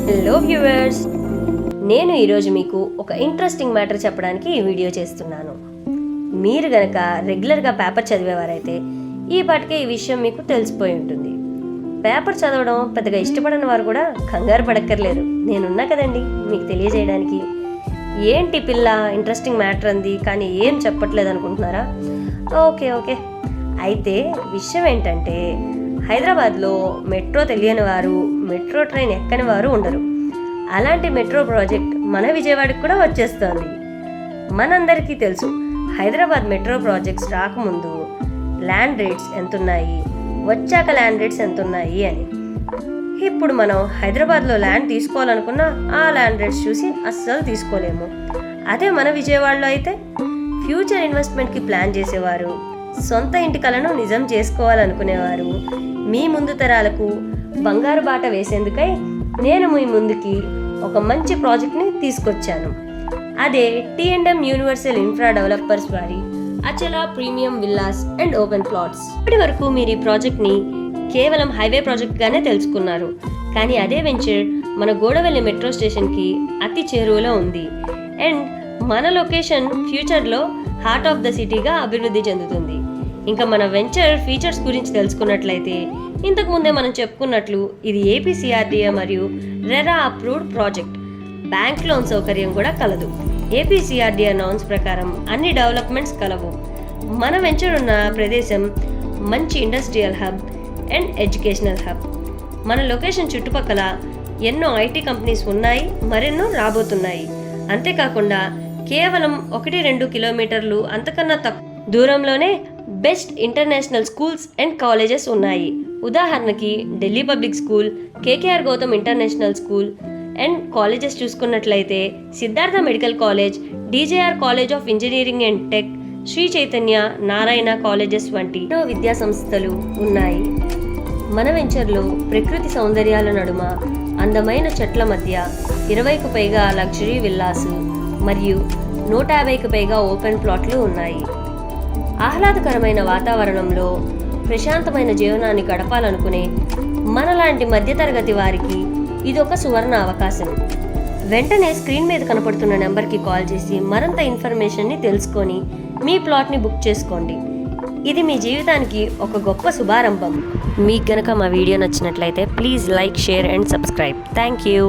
Hello viewers, నేను ఈరోజు మీకు ఒక ఇంట్రెస్టింగ్ మ్యాటర్ చెప్పడానికి ఈ వీడియో చేస్తున్నాను. మీరు గనక రెగ్యులర్గా పేపర్ చదివేవారైతే ఈ పాటికే ఈ విషయం మీకు తెలిసిపోయి ఉంటుంది. పేపర్ చదవడం పెద్దగా ఇష్టపడని వారు కూడా కంగారు పడక్కర్లేదు, నేనున్నా కదండి మీకు తెలియజేయడానికి. ఏంటి పిల్ల ఇంట్రెస్టింగ్ మ్యాటర్ అంది కానీ ఏం చెప్పట్లేదు అనుకుంటున్నారా? ఓకే అయితే విషయం ఏంటంటే, హైదరాబాద్లో మెట్రో తెలియని వారు, మెట్రో ట్రైన్ ఎక్కని వారు ఉండరు. అలాంటి మెట్రో ప్రాజెక్ట్ మన విజయవాడకు కూడా వచ్చేస్తోంది. మనందరికీ తెలుసు, హైదరాబాద్ మెట్రో ప్రాజెక్ట్స్ రాకముందు ల్యాండ్ రేట్స్ ఎంతున్నాయి, వచ్చాక ల్యాండ్ రేట్స్ ఎంతున్నాయి అని. ఇప్పుడు మనం హైదరాబాద్లో ల్యాండ్ తీసుకోవాలనుకున్నా ఆ ల్యాండ్ రేట్స్ చూసి అస్సలు తీసుకోలేము. అదే మన విజయవాడలో అయితే ఫ్యూచర్ ఇన్వెస్ట్మెంట్కి ప్లాన్ చేసేవారు, సొంత ఇంటి కలను నిజం చేసుకోవాలనుకునేవారు, మీ ముందు తరాలకు బంగారు బాట వేసేందుకై నేను మీ ముందుకి ఒక మంచి ప్రాజెక్ట్ని తీసుకొచ్చాను. అదే T&M యూనివర్సల్ ఇన్ఫ్రా డెవలపర్స్ వారి Achala premium villas and open plots. ఇప్పటి వరకు మీరు ఈ ప్రాజెక్ట్ని కేవలం హైవే ప్రాజెక్ట్గానే తెలుసుకున్నారు. కానీ అదే వెంచర్ మన గోడవెల్లి మెట్రో స్టేషన్కి అతి చేరువలో ఉంది. అండ్ మన లొకేషన్ ఫ్యూచర్లో హార్ట్ ఆఫ్ ద సిటీగా అభివృద్ధి చెందుతుంది. ఇంకా మన వెంచర్ ఫీచర్స్ గురించి తెలుసుకున్నట్లయితే, ఇంతకుముందే మనం చెప్పుకున్నట్లు ఇది APCRDA మరియు RERA approved project. Bank loan సౌకర్యం కూడా కలదు. APCRDA నార్మ్స్ ప్రకారం అన్ని డెవలప్మెంట్స్ కలవు. మన వెంచర్ ఉన్న ప్రదేశం మంచి industrial hub and educational hub. మన లొకేషన్ చుట్టుపక్కల ఎన్నో IT కంపెనీస్ ఉన్నాయి, మరెన్నో రాబోతున్నాయి. అంతేకాకుండా కేవలం 1-2 కిలోమీటర్లు అంతకన్నా తక్కువ దూరంలోనే best international schools and colleges ఉన్నాయి. ఉదాహరణకి Delhi public school, KKR Gautam international school and colleges చూసుకున్నట్లయితే Siddhartha medical college, DJR college of engineering and tech, Sri Chaitanya, Narayana colleges వంటి ఎన్నో విద్యా సంస్థలు ఉన్నాయి. మన వెంచర్లో ప్రకృతి సౌందర్యాల నడుమ అందమైన చెట్ల మధ్య 20కు పైగా లగ్జరీ విల్లాసు మరియు 150కు పైగా ఓపెన్ ప్లాట్లు ఉన్నాయి. ఆహ్లాదకరమైన వాతావరణంలో ప్రశాంతమైన జీవనాన్ని గడపాలనుకునే మనలాంటి మధ్యతరగతి వారికి ఇదొక సువర్ణ అవకాశం. వెంటనే స్క్రీన్ మీద కనపడుతున్న నెంబర్కి కాల్ చేసి మరింత ఇన్ఫర్మేషన్ని తెలుసుకొని మీ ప్లాట్ని బుక్ చేసుకోండి. ఇది మీ జీవితానికి ఒక గొప్ప శుభారంభం. మీకు గనక మా వీడియో నచ్చినట్లయితే please like, share and subscribe. Thank you.